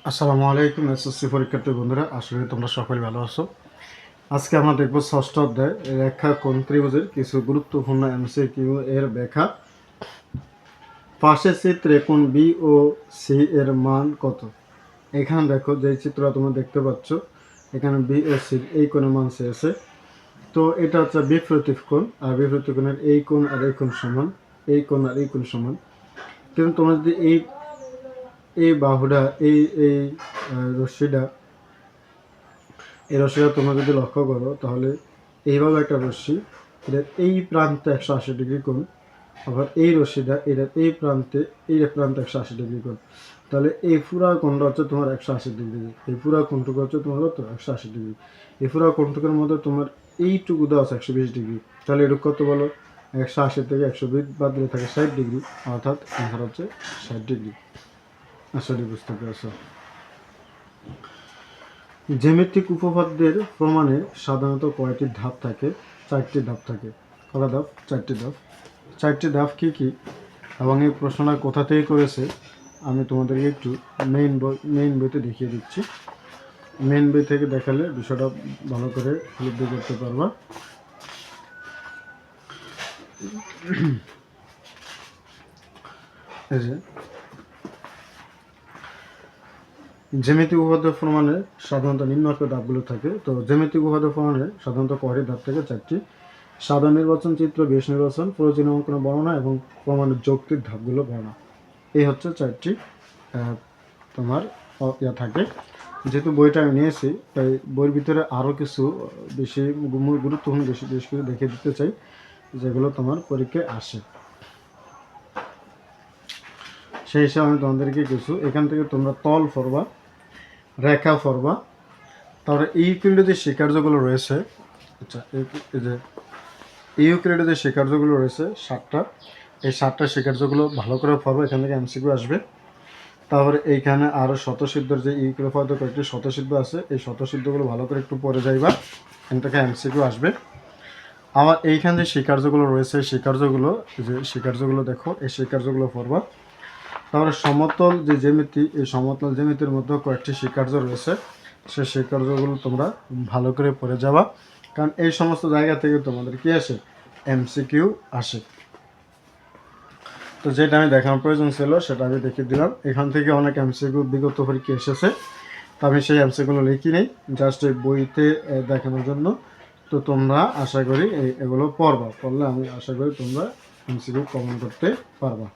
আসসালামু আলাইকুম এসএসসি পরীক্ষার্থী বন্ধুরা, আশা করি তোমরা সকলে ভালো আছো। আজকে আমরা দেখব ষষ্ঠ অধ্যায় রেখা কোণ ত্রিভুজের কিছু গুরুত্বপূর্ণ এমসিকিউ এর ব্যাখ্যা। পাশের চিত্রে কোণ বি ও সি এর মান কত? এখানে দেখো যে চিত্রটা তোমরা দেখতে পাচ্ছ, এখানে বি ও সি এই কোণের মান চেয়েছে। তো এটা হচ্ছে বিপরীত কোণ, আর বিপরীত কোণের এই কোণ আর এই কোণ সমান, এই কোণ আর এই কোণ সমান। কিন্তু তোমরা যদি এই বাহুটা এই এই রশ্মিটা এই রশ্মিটা তোমরা যদি লক্ষ্য করো, তাহলে এইভাবে একটা রশ্মি, এটার এই প্রান্তে 180 ডিগ্রি কোণ, আবার এই রশ্মিটা এটার এই প্রান্তে 180 ডিগ্রি কোণ। তাহলে এই পুরা কোণটা হচ্ছে তোমার 180 ডিগ্রি, এই পুরা কোণটুকু হচ্ছে তোমার কত 180 ডিগ্রি। এই পুরা কোণটুকুর মধ্যে তোমার এইটুকু দেওয়া আছে 120 ডিগ্রি। তাহলে এটুকু কত বলো? 180 থেকে 120 বাদ দিলে থাকে 60 ডিগ্রি, অর্থাৎ অ্যান্সার হচ্ছে 60 ডিগ্রি। আসলে বুঝতে পেরেছ? জ্যামিতিক উপপাদ্যের প্রমাণে সাধারণত কয়টি ধাপ থাকে? 4টি ধাপ থাকে। কটা ধাপ? 4টি ধাপ। 4টি ধাপ কী কী এবং এই প্রশ্নটা কোথা থেকে করেছে আমি তোমাদেরকে একটু মেইন বইতে দেখিয়ে দিচ্ছি। মেইন বই থেকে দেখালে বিষয়টা ভালো করে উপলব্ধি করতে পারবা। এই যে জ্যামিতিক উপপাদ্য প্রমাণে সাধারণত নিম্নোক্ত ধাপগুলো থাকে। তো জ্যামিতিক উপপাদ্য প্রমাণে সাধারণত কয়টি ধাপ থেকে? 4টি। সাধারণ নির্বাচন, চিত্র, বেশ নির্বাচন, প্রয়োজনীয় অঙ্কন বর্ণনা এবং প্রমাণের যৌক্তিক ধাপগুলো বর্ণনা। এই হচ্ছে 4টি তোমার থাকে। যেহেতু বইটা আমি নিয়েছি, তাই বইয়ের ভিতরে আরও কিছু বেশি গুরুত্বপূর্ণ বেশ কিছু দেখে দিতে চাই, যেগুলো তোমার পরীক্ষায় আসে। সেই হিসাবে আমি তোমাদেরকে কিছু এখান থেকে তোমরা তল ফরবা, রেখা ফরবা, তারপরে ইউক্লিডের যে শিকার্যগুলো রয়েছে, আচ্ছা এই যে ইউক্লিডের যে শিকার্যগুলো রয়েছে 7টা, এই 7টা শিকার্যগুলো ভালো করে পড়বো, এখান থেকে এমসিকিউ আসবে। তারপরে এইখানে আরও শতসিদ্ধর যে ইউক্লিড পদ্ধতি কয়েকটি শতসিদ্ধ আছে, এই শতসিদ্ধগুলো ভালো করে একটু পড়ে যাইবা, এখান থেকে এমসিকিউ আসবে। আমার এইখানে যে শিকার্যগুলো রয়েছে, শিকার্যগুলো দেখো, এই শিকার্যগুলো পড়বা। তারপরে সমতল যে জ্যামিতি, এই সমতল জ্যামিতির মধ্যে কয়েকটি শিকার্য রয়েছে, সেই শিকার্যগুলো তোমরা ভালো করে পড়ে যাবা, কারণ এই সমস্ত জায়গা থেকে তোমাদের কি আসে? এমসিকিউ আসে। তো যেটা আমি দেখানোর প্রয়োজন ছিল সেটা আমি দেখিয়ে দিলাম। এখান থেকে অনেক এমসিকিউ বিগত পরীক্ষা এসেছে, তো আমি সেই এমসিকিউগুলো লিখি নেই, জাস্ট এই বইতে দেখানোর জন্য। তো তোমরা আশা করি এগুলো পড়লে আমি আশা করি তোমরা এমসিকিউ কমন করতে পারবা।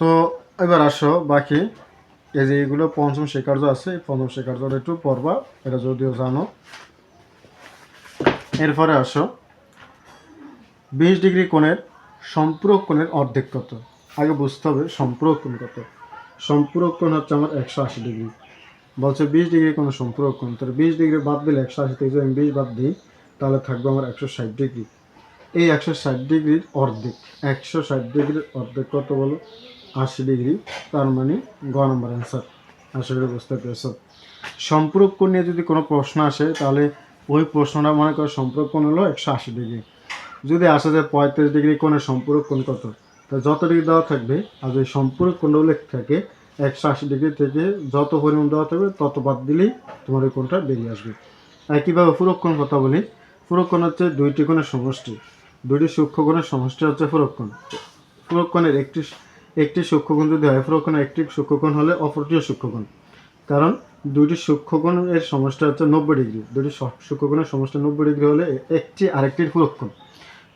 তো এবার আসো বাকি এই যে এইগুলো পঞ্চম শিকার্য আছে, এই পঞ্চম শিকার্যটা একটু পড়বা, এটা যদিও জানো। এরপরে আসো 20 ডিগ্রি কোণের সম্পূরক কোণের অর্ধেক কত? আগে বুঝতে হবে সম্পূরক কোণ কত। সম্পূরক কোণ হচ্ছে আমার 180 ডিগ্রি। বলছে 20 ডিগ্রি কোণের সম্পূরক কোণ, তাহলে 20 ডিগ্রি বাদ দিলে 180 থেকে যদি আমি 20 বাদ দিই, তাহলে থাকবে আমার 160 ডিগ্রি। এই 160 ডিগ্রির অর্ধেক, 160 ডিগ্রির অর্ধেক কত বলো? 80 ডিগ্রি। তার মানে গ নম্বর অ্যান্সার। আশা করি বুঝতে পেরেছ। সম্পূরক কোণ নিয়ে যদি কোনো প্রশ্ন আসে, তাহলে ওই প্রশ্নটা মনে করো সম্পূরক কোণ হলো 180 ডিগ্রি। যদি আসে যে 35 ডিগ্রি কোণের সম্পূরক কোণ কত, তা যত ডিগ্রি দেওয়া থাকবে আর যদি সম্পূরক কোণটা উল্লেখ থাকে 180 ডিগ্রি থেকে যত পরিমাণ দেওয়া থাকবে তত বাদ দিলেই তোমার ওই কোণটা বেরিয়ে আসবে। একইভাবে ফুরক কোণ কথা বলি। ফুরক কোণ হচ্ছে দুইটি কোণের সমষ্টি, দুইটি সূক্ষ্ম কোণের সমষ্টি হচ্ছে ফুরক কোণ। ফুরক কোণের একটি সূক্ষ্মকোণ যদি হয়, ফুরক কোণের একটি সূক্ষ্মকোণ হলে অপরটিও সূক্ষ্মকোণ, কারণ দুইটি সূক্ষ্মকোণের সমষ্টি হচ্ছে 90 ডিগ্রি। দুইটি সূক্ষ্মকোণের সমষ্টি 90 ডিগ্রি হলে একটি আরেকটির ফুরক কোণ।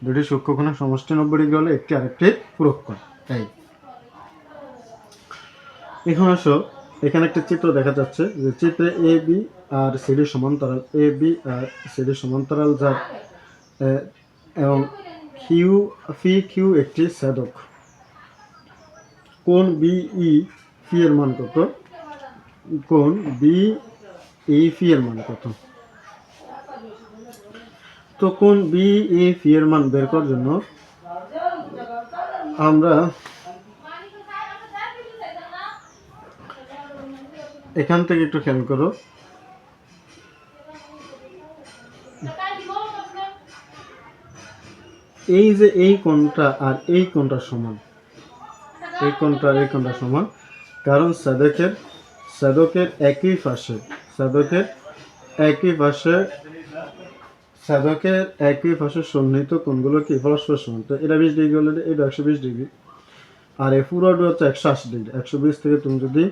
দুটি সূক্ষ্মকোণের সমষ্টি 90 ডিগ্রি হলে একটি আরেকটির ফুরক কোণ। তাই এখন আসো, এখানে একটা চিত্র দেখা যাচ্ছে, যে চিত্রে এ বি আর সিডি সমান্তরাল, এ বি আর সিডি সমান্তরাল, যার এবং কিউ একটি ছেদক। কোণ বি ই ফি এর মান কত? কোণ বি ই ফি এর মান কত? তো কোণ বি ই ফি এর মান বের করার জন্য আমরা এখান থেকে একটু খেয়াল করো, এই যে এই কোণটা আর এই কোণটা সমান, এই কোণটা আর এই কোণটা সমান, কারণ সাধকের একই পাশে একই পাশে সন্নিহিত কোণগুলো কি পরস্পর সমান। তো এটা 20 ডিগ্রি হলে এটা 120 ডিগ্রি, আর এই পুরোটা হচ্ছে 180 ডিগ্রি। 120 থেকে তুমি যদি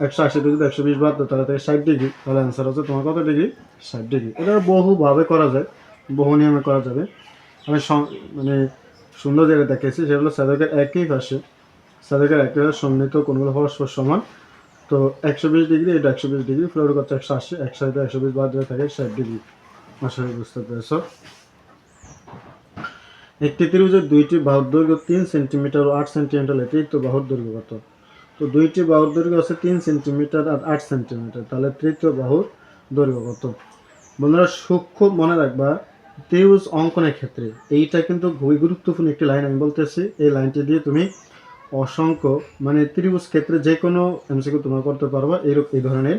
180 থেকে যদি 120 বাদ দাও তাহলে 60 ডিগ্রি, তাহলে অ্যান্সার হচ্ছে তোমার কত ডিগ্রি? 60 ডিগ্রি। এটা বহুভাবে করা যায়, বহু নিয়মে করা যাবে। আমি মানে সুন্দর যেটা দেখেছি সেটা হলো সাধকের একই পাশে সন্নিহিত কোণগুলো পরস্পর সমান। তো 120 ডিগ্রি, এটা 120 ডিগ্রি, ফ্লোর করছে 180, 180 120 বাদ দিয়ে থাকে 60 ডিগ্রি। আশা করি বুঝতে পেরেছ। একটি ত্রিভুজের দুইটি বাহুর দৈর্ঘ্য 3 সেন্টিমিটার ও 8 সেন্টিমিটার হলে তৃতীয় বাহুর দৈর্ঘ্য কত? তো দুইটি বাহুর দৈর্ঘ্য আছে 3 সেন্টিমিটার আর 8 সেন্টিমিটার, তাহলে তৃতীয় বাহুর দৈর্ঘ্য কত? বন্ধুরা সূক্ষ্ম মনে রাখবা, ত্রিভুজ অঙ্কনের ক্ষেত্রে এইটা কিন্তু খুবই গুরুত্বপূর্ণ একটি লাইন আমি বলতেছি। এই লাইনটি দিয়ে তুমি অসংখ্য মানে ত্রিভুজ ক্ষেত্রে যে কোনো এমসিকিউ তোমরা করতে পারবা। এই ধরনের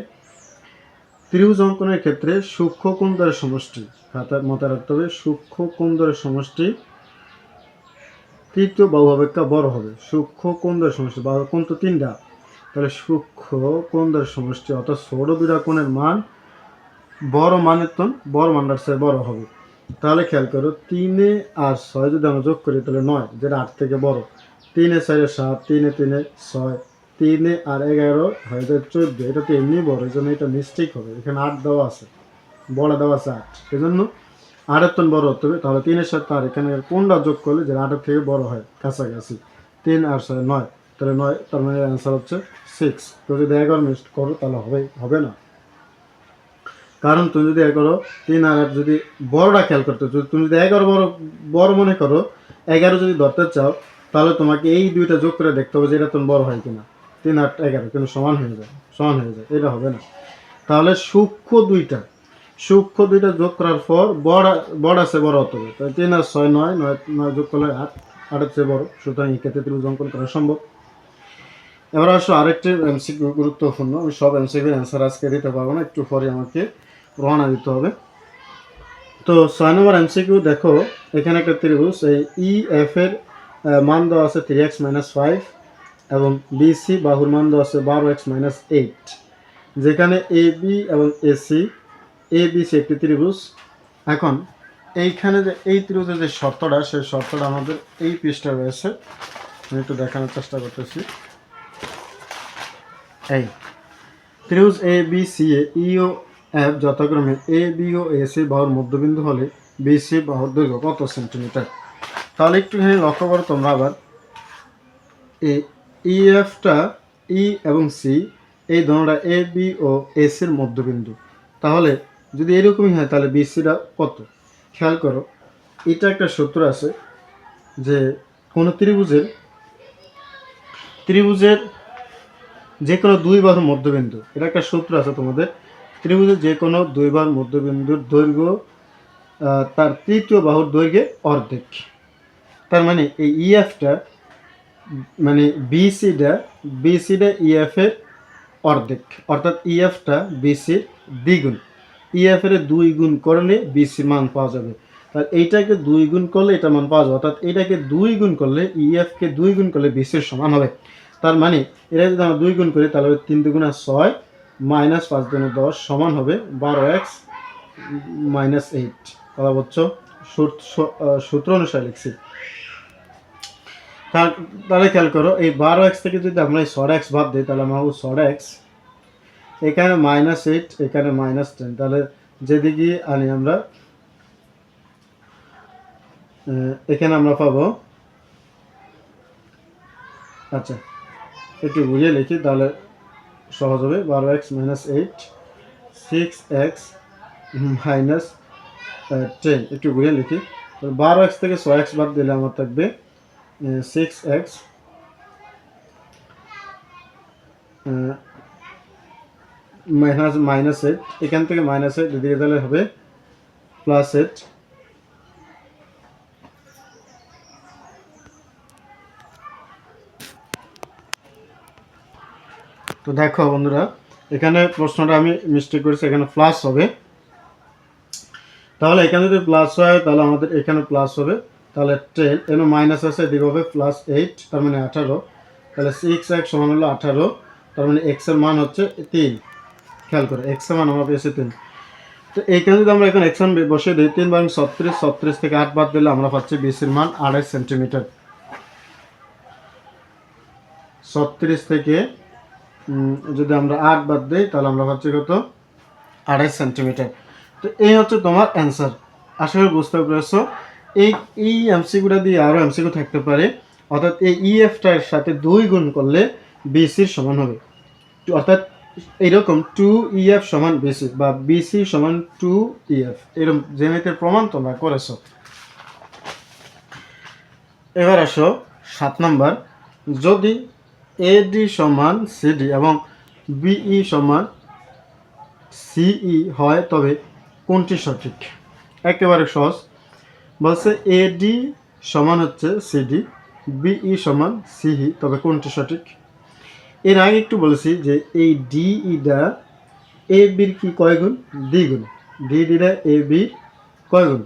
ত্রিভুজ অঙ্কনের ক্ষেত্রে সূক্ষ্ম কোণ দ্বয়ের সমষ্টি খাতার মাথায় রাখতে হবে। সূক্ষ্ম কোণ দ্বয়ের সমষ্টি তৃতীয় বাহু অপেক্ষা বড় হবে। সূক্ষ্ম কোণ দ্বয়ের সমষ্টি, বাহু কোণ তো 3টা, তাহলে সূক্ষ্ম কোণ দ্বয়ের সমষ্টি অর্থাৎ ছোট দুইটা কোণের মান বড় মানটার চেয়ে বড় হবে। তাহলে খেয়াল করো, 3 আর 6 যদি আমরা যোগ করি তাহলে 9, যেটা 8 থেকে বড়। 3 4 7, 3 3 6, 3 আর 11 হয়ে যায় 14। এটা তো এমনি বড়, এই জন্য এটা মিস্টেক হবে। এখানে 8 দেওয়া আছে, বড় দেওয়া আছে 8, এই জন্য 8-এর তো বড় হতে হবে। তাহলে 3 এর সাথে আর এখানে কোনটা যোগ করলে যেটা 8-এর থেকে বড় হয় কাছাকাছি। 3 আর 6 9, তাহলে 9, তার মানে অ্যান্সার হচ্ছে 6। তো যদি 11 মিক্সড করো তাহলে হবে না, কারণ তুমি যদি 11 3 আর 8 যদি বড়টা খেয়াল করতে, যদি তুমি যদি 11 বড় মনে করো, 11 যদি ধরতে চাও তাহলে তোমাকে এই দুইটা যোগ করে দেখতে হবে যে এটা তুমি বড় হয় কিনা। 3 8 11 কিন্তু সমান হয়ে যায়, এটা হবে না। তাহলে সূক্ষ্ম দুইটা যোগ করার পর বড় আছে বড় হতে হবে। তাহলে 3 আর 6 9, 9 যোগ করলে 8, 8-এর চেয়ে বড়, সুতরাং এই ক্ষেত্রে ত্রিভুজ অঙ্কন করা সম্ভব। এবার আসো আরেকটি এমসিকিউ গুরুত্বপূর্ণ। আমি সব এমসিকিউর অ্যান্সার আজকে দিতে পারবো না, একটু পরে আমাকে রওনা দিতে হবে। তো 6 নম্বর এমসিকিউ দেখো, এখানে একটা ত্রিভুজ, এই ই এফ এর মান দেওয়া আছে 3x - 5 এবং বিসি বাহুর মান দেওয়া আছে 12x - 8, যেখানে এ বি এবং এবিসি একটি ত্রিভুজ। এখন এইখানে যে এই ত্রিভুজের যে শর্তটা, সেই শর্তটা আমাদের এই পৃষ্ঠায় রয়েছে। আমি একটু দেখানোর চেষ্টা করতেছি। এই ত্রিভুজ A B C A E O F যথাক্রমে এ বি ও এসি বাহুর মধ্যবিন্দু হলে বিসি বাহুর দৈর্ঘ্য কত সেন্টিমিটার? তাহলে একটুখানি লক্ষ্য করো তোমরা আবার, ই এফটা ই এবং সি এই ধরনের এ বি ও এসির মধ্যবিন্দু। তাহলে যদি এরকমই হয় তাহলে বিসিটা কত? খেয়াল করো, এটা একটা সূত্র আছে যে কোনো ত্রিভুজের যে কোনো দুই বাহুর মধ্যবিন্দু, এটা একটা সূত্র আছে তোমাদের। ত্রিভুজের যে কোনো দুই বাহুর মধ্যবিন্দুর দৈর্ঘ্য তার তৃতীয় বাহুর দৈর্ঘ্যের অর্ধেক। তার মানে এই ইএফটা মানে বিসিটা ইএফের অর্ধেক, অর্থাৎ ইএফটা বিসির দ্বিগুণ। ইএফের 2 গুণ করলে বিসির মান পাওয়া যাবে। তাহলে এইটাকে 2 গুণ করলে এটা মান পাওয়া যাবে, অর্থাৎ এটাকে 2 গুণ করলে ইএফকে 2 গুণ করলে বিসির সমান হবে। তার মানে এটা যদি আমরা 2 গুণ করি তাহলে 3 2 গুণা 6 - 5 2 10 সমান হবে 12x - 8। কথা বলছো, সূত্র অনুসারে লিখছি। তাহলে খেয়াল করো, এই 12x থেকে যদি আমরা এই 6x বাদ দিই তাহলে আমরা 6x, এখানে -8, এখানে -10, তাহলে যেদিকে আনি আমরা এখানে আমরা পাবো, আচ্ছা একটু বুঝিয়ে লিখি তাহলে সহজ হবে। 12x - 8, 6x - 10, একটু বুঝিয়ে লিখি। 12x থেকে 6x বাদ দিলে আমার থাকবে 6x -8, এখান থেকে -8 এদিকে তাহলে হবে +8। তো দেখো বন্ধুরা, এখানে প্রশ্নটা আমি মিস্টেক করেছি, এখানে প্লাস হবে। তাহলে এখানে যদি প্লাস হয় তাহলে আমাদের এখানে প্লাস হবে, তাহলে 10, এখানে মাইনাস আছে, এদিকে হবে +8, তার মানে 18। তাহলে 6x সমান হলো 18, তার মানে x এর মান হচ্ছে 3। খেয়াল করে x এর মান আমরা পেয়েছি 3। তো এইখানে যদি আমরা এখন x মান বসিয়ে দিই, 3 বাই 36, 36 থেকে 8 বাদ দিলে আমরা পাচ্ছি বিসির মান 28 সেন্টিমিটার। 36 থেকে যদি আমরা 8 বাদ দিই তাহলে আমরা পাচ্ছি কত, 28 সেন্টিমিটার। তো এই হচ্ছে তোমার অ্যান্সার। আশা করি বুঝতে পেরেছো। এই এমসিকিউটা দিয়ে আরও এমসিকিউ থাকতে পারে, অর্থাৎ এই ইএফটার সাথে 2 গুণ করলে বিসির সমান হবে, অর্থাৎ এইরকম 2EF সমান বিসি বা বিসি সমান 2EF, এরকম জ্যামিতির প্রমাণ তোমরা করেছো। এবার আসো 7 নাম্বার, যদি এডি সমান সিডি এবং বিই সমান সিই হয় তবে কোনটি সঠিক? একেবারে সহজ, বলছে এডি সমান হচ্ছে সিডি, বিই সমান সিই, তবে কোনটি সঠিক? এর আগে একটু বলেছি যে এই ডিইটা এ বির কি কয় গুণ? দ্বিগুণ। ডিডিটা এ বির কয় গুণ?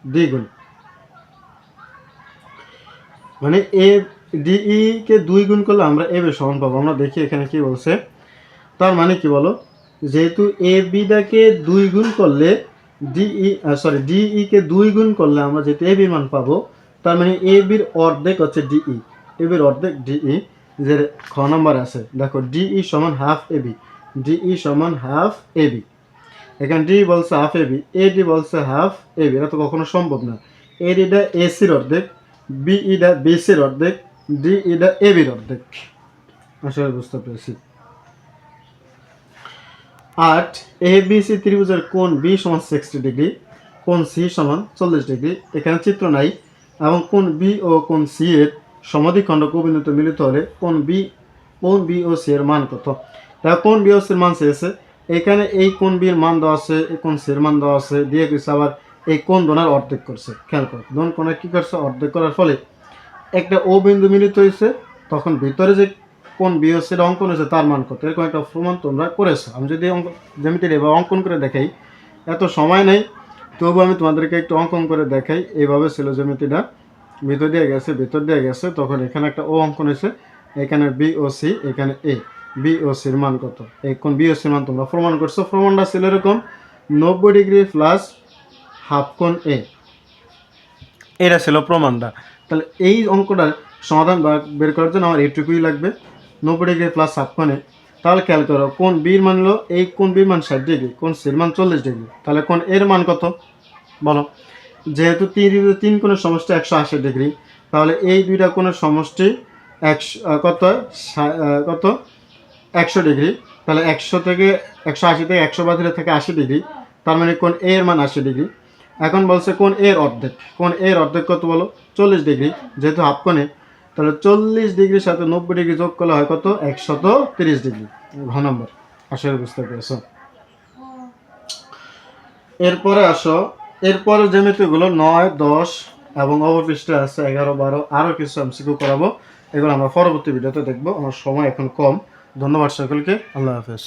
দ্বিগুণ। মানে এ ডিই কে 2 গুণ করলে আমরা এ বি সমান পাবো। আমরা দেখি এখানে কি বলছে, তার মানে কি বলো, যেহেতু এ বিটাকে 2 গুণ করলে ডিই কে 2 গুণ করলে আমরা যেহেতু এ বির মান পাবো, তার মানে এ বির অর্ধেক হচ্ছে ডিই, এ বির অর্ধেক ডিই। যে খ নম্বর আছে দেখো, ডিই সমান হাফ এ বি, ডিই সমান হাফ এ বি। এখানে ডি বলছে হাফ এ বি, এডি বলছে হাফ এ বি, এটা তো কখনো সম্ভব না। এডিটা এসির অর্ধেক, বিইটা বিসির অর্ধেক, ডিইটা এ বির অর্ধেক। আসলে বুঝতে পেরেছি। 8 এ বি সি ত্রিভুজের কোণ বি সমান 60 ডিগ্রি, কোণ সি সমান 40 ডিগ্রি, এখানে চিত্র নাই, এবং কোণ বি ও কোণ সি এর সমদ্বিখণ্ড কবিন্দুতে মিলিত হলে কোণ বি ও সি এর মান কত? তাহলে কোণ বি ও সি এর মান চেয়েছে, এখানে এই কোণ বি এর মান দেওয়া আছে, এই কোণ সি এর মান দেওয়া আছে, দিয়ে গেছে আবার এই কোণ দোনার অর্ধেক করছে। খেয়াল করো, দোন কোণের কি করছে? অর্ধেক করার ফলে একটা ও বিন্দু মিলিত হয়েছে, তখন ভিতরে যে কোণ বি ও সি এর অঙ্কন হয়েছে তার মান কত, এরকম একটা প্রমাণ তোমরা করেছো। আমি যদি জ্যামিতির এবার অঙ্কন করে দেখাই, এত সময় নেই, তবু আমি তোমাদেরকে একটু অঙ্কন করে দেখাই। এইভাবে ছিল জ্যামিতিটা, ভিতর দিয়ে গেছে, তখন এখানে একটা ও অঙ্কন হয়েছে, এখানে বি ও সি, এখানে এ। বি ও সির মান কত? এই কোণ বি ও সির মান তোমরা প্রমাণ করছো। প্রমাণটা ছিল এরকম, 90 ডিগ্রি প্লাস হাফ কোণ এ, এটা ছিল প্রমাণটা। তাহলে এই অঙ্কটার সমাধান বের করার জন্য আমার এইটুকুই লাগবে, 90 ডিগ্রি প্লাস হাফ কোণে। তাহলে খেয়াল করো, কোণ বির মান হলো, এই কোণ বির মান 60 ডিগ্রি, কোণ সির মান 40 ডিগ্রি, তাহলে কোণ এর মান কত বলো? যেহেতু 3 কোণের সমষ্টি 180 ডিগ্রি, তাহলে এই দুইটা কোণের সমষ্টি 100 ডিগ্রি। তাহলে 180 থেকে 100 বাদ দিলে থেকে 80 ডিগ্রি, তার মানে কোণ এ এর মান 80 ডিগ্রি। এখন বলছে কোণ এর অর্ধেক, কোণ এর অর্ধেক কত বলো? 40 ডিগ্রি, যেহেতু হাফ কোণে, তাহলে 40 ডিগ্রির সাথে 90 ডিগ্রি যোগ করলে হয় কত? 130 ডিগ্রি। ঘ নম্বর। আসলে বুঝতে পেরেছো। এরপরে আসো, এরপরে জ্যামিতিগুলো 9, 10 এবং অবশিষ্ট আছে 11, 12, আরও কিছু এমসিকিউ করাবো। এগুলো আমরা পরবর্তী ভিডিওতে দেখবো। আমার সময় এখন কম। ধন্যবাদ সকলকে। আল্লাহ হাফেজ।